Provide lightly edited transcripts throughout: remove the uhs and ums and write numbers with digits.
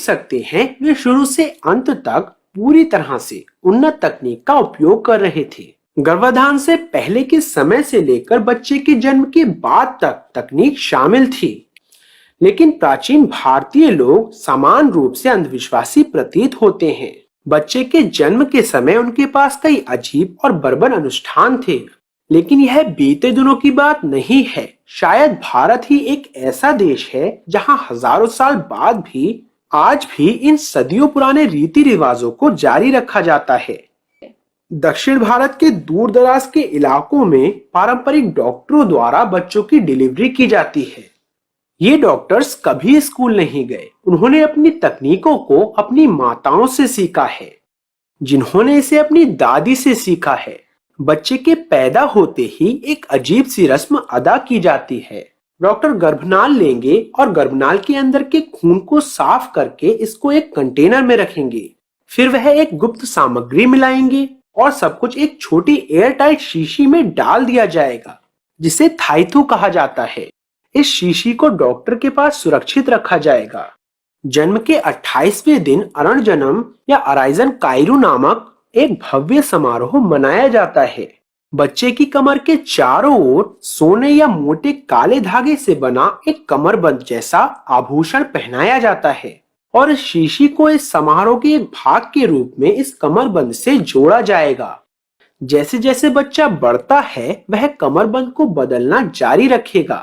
सकते हैं वे शुरू से अंत तक पूरी तरह से उन्नत तकनीक का उपयोग कर रहे थे। गर्भाधान से पहले के समय से लेकर बच्चे के जन्म के बाद तक तकनीक शामिल थी, लेकिन प्राचीन भारतीय लोग समान रूप से अंधविश्वासी प्रतीत होते हैं। बच्चे के जन्म के समय उनके पास कई अजीब और बर्बर अनुष्ठान थे, लेकिन यह बीते दिनों की बात नहीं है। शायद भारत ही एक ऐसा देश है जहां हजारों साल बाद भी आज भी इन सदियों पुराने रीति रिवाजों को जारी रखा जाता है। दक्षिण भारत के दूर दराज के इलाकों में पारंपरिक डॉक्टरों द्वारा बच्चों की डिलीवरी की जाती है। ये डॉक्टर्स कभी स्कूल नहीं गए, उन्होंने अपनी तकनीकों को अपनी माताओं से सीखा है, जिन्होंने इसे अपनी दादी से सीखा है। बच्चे के पैदा होते ही एक अजीब सी रस्म अदा की जाती है। डॉक्टर गर्भनाल लेंगे और गर्भनाल के अंदर के खून को साफ करके इसको एक कंटेनर में रखेंगे। फिर वह एक गुप्त सामग्री मिलाएंगे और सब कुछ एक छोटी एयर टाइट शीशी में डाल दिया जाएगा, जिसे थाइथू कहा जाता है। इस शीशी को डॉक्टर के पास सुरक्षित रखा जाएगा। जन्म के 28वें दिन अरण जन्म या अराइजन कायरू नामक एक भव्य समारोह मनाया जाता है। बच्चे की कमर के चारों ओर सोने या मोटे काले धागे से बना एक कमरबंद जैसा आभूषण पहनाया जाता है और इस शीशी को इस समारोह के एक भाग के रूप में इस कमरबंद से जोड़ा जाएगा। जैसे जैसे बच्चा बढ़ता है वह कमरबंद को बदलना जारी रखेगा,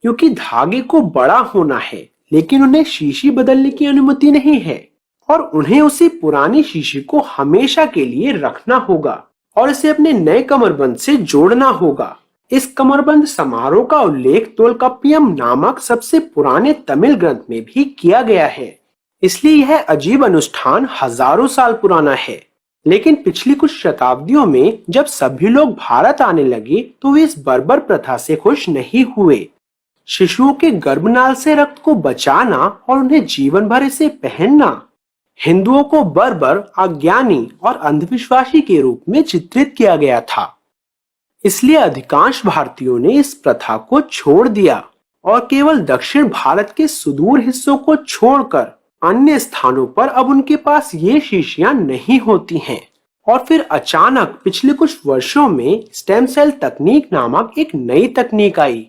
क्योंकि धागे को बड़ा होना है, लेकिन उन्हें शीशी बदलने की अनुमति नहीं है और उन्हें उसी पुरानी शीशी को हमेशा के लिए रखना होगा और इसे अपने नए कमरबंद से जोड़ना होगा। इस कमरबंद समारोह का उल्लेख तोलकाप्पियम नामक सबसे पुराने तमिल ग्रंथ में भी किया गया है, इसलिए यह अजीब अनुष्ठान हजारों साल पुराना है। लेकिन पिछली कुछ शताब्दियों में जब सभी लोग भारत आने लगे तो वे इस बर्बर प्रथा से खुश नहीं हुए। शिशुओं के गर्भनाल से रक्त को बचाना और उन्हें जीवन भर इसे पहनना हिंदुओं को बर्बर, अज्ञानी और अंधविश्वासी के रूप में चित्रित किया गया था। इसलिए अधिकांश भारतीयों ने इस प्रथा को छोड़ दिया और केवल दक्षिण भारत के सुदूर हिस्सों को छोड़कर अन्य स्थानों पर अब उनके पास ये शीशियां नहीं होती हैं। और फिर अचानक पिछले कुछ वर्षों में स्टेम सेल तकनीक नामक एक नई तकनीक आई।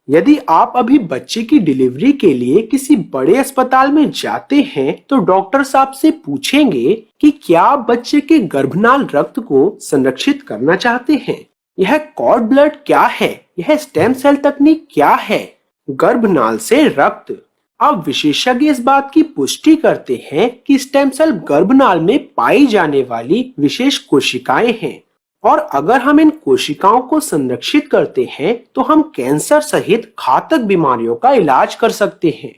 यदि आप अभी बच्चे की डिलीवरी के लिए किसी बड़े अस्पताल में जाते हैं तो डॉक्टर्स आपसे पूछेंगे कि क्या आप बच्चे के गर्भनाल रक्त को संरक्षित करना चाहते हैं। यह कॉर्ड ब्लड क्या है, यह स्टेम सेल तकनीक क्या है, गर्भनाल से रक्त। अब विशेषज्ञ इस बात की पुष्टि करते हैं कि स्टेम सेल गर्भनाल में पाई जाने वाली विशेष कोशिकाएं हैं और अगर हम इन कोशिकाओं को संरक्षित करते हैं तो हम कैंसर सहित घातक बीमारियों का इलाज कर सकते हैं।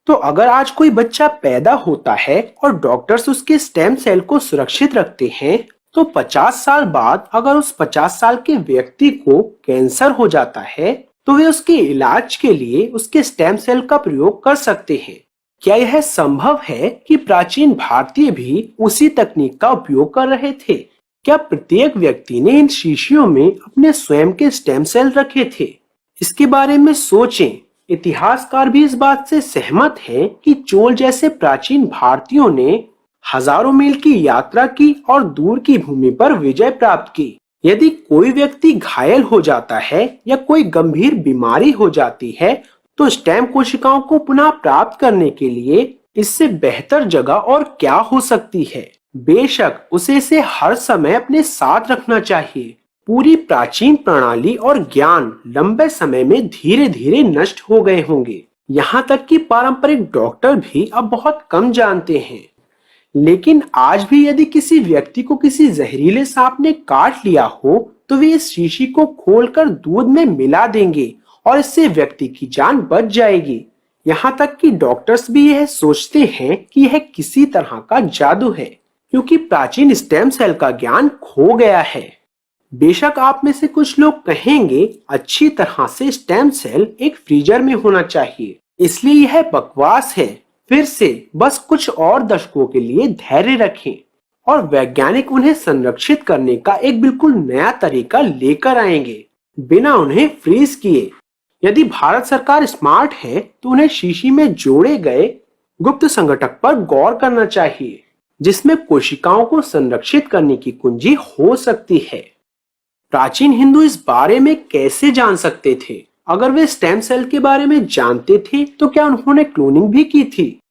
तो अगर आज कोई बच्चा पैदा होता है और डॉक्टर्स उसके स्टेम सेल को सुरक्षित रखते हैं तो 50 साल बाद अगर उस 50 साल के व्यक्ति को कैंसर हो जाता है तो वे उसके इलाज के लिए उसके स्टेम सेल का प्रयोग कर सकते हैं। क्या यह संभव है कि प्राचीन भारतीय भी उसी तकनीक का उपयोग कर रहे थे? क्या प्रत्येक व्यक्ति ने इन शीशियों में अपने स्वयं के स्टेम सेल रखे थे? इसके बारे में सोचें। इतिहासकार भी इस बात से सहमत हैं कि चोल जैसे प्राचीन भारतीयों ने हजारों मील की यात्रा की और दूर की भूमि पर विजय प्राप्त की। यदि कोई व्यक्ति घायल हो जाता है या कोई गंभीर बीमारी हो जाती है तो स्टेम कोशिकाओं को पुनः प्राप्त करने के लिए इससे बेहतर जगह और क्या हो सकती है। बेशक उसे इसे हर समय अपने साथ रखना चाहिए। पूरी प्राचीन प्रणाली और ज्ञान लंबे समय में धीरे धीरे नष्ट हो गए होंगे। यहाँ तक कि पारंपरिक डॉक्टर भी अब बहुत कम जानते हैं। लेकिन आज भी यदि किसी व्यक्ति को किसी जहरीले सांप ने काट लिया हो तो वे इस शीशी को खोलकर दूध में मिला देंगे और इससे व्यक्ति की जान बच जाएगी। यहाँ तक कि डॉक्टर्स भी यह सोचते हैं कि यह किसी तरह का जादू है, क्योंकि प्राचीन स्टेम सेल का ज्ञान खो गया है। बेशक आप में से कुछ लोग कहेंगे अच्छी तरह से स्टेम सेल एक फ्रीजर में होना चाहिए, इसलिए यह बकवास है। फिर से बस कुछ और दशकों के लिए धैर्य रखें और वैज्ञानिक उन्हें संरक्षित करने का एक बिल्कुल नया तरीका लेकर आएंगे बिना उन्हें फ्रीज किए। यदि भारत सरकार स्मार्ट है तो उन्हें शीशी में जोड़े गए गुप्त संघटक पर गौर करना चाहिए, जिसमें कोशिकाओं को संरक्षित करने की कुंजी हो सकती है। प्राचीन हिंदू इस बारे में कैसे जान सकते थे? अगर वे स्टेम सेल के बारे में जानते थे तो क्या उन्होंने क्लोनिंग भी की थी?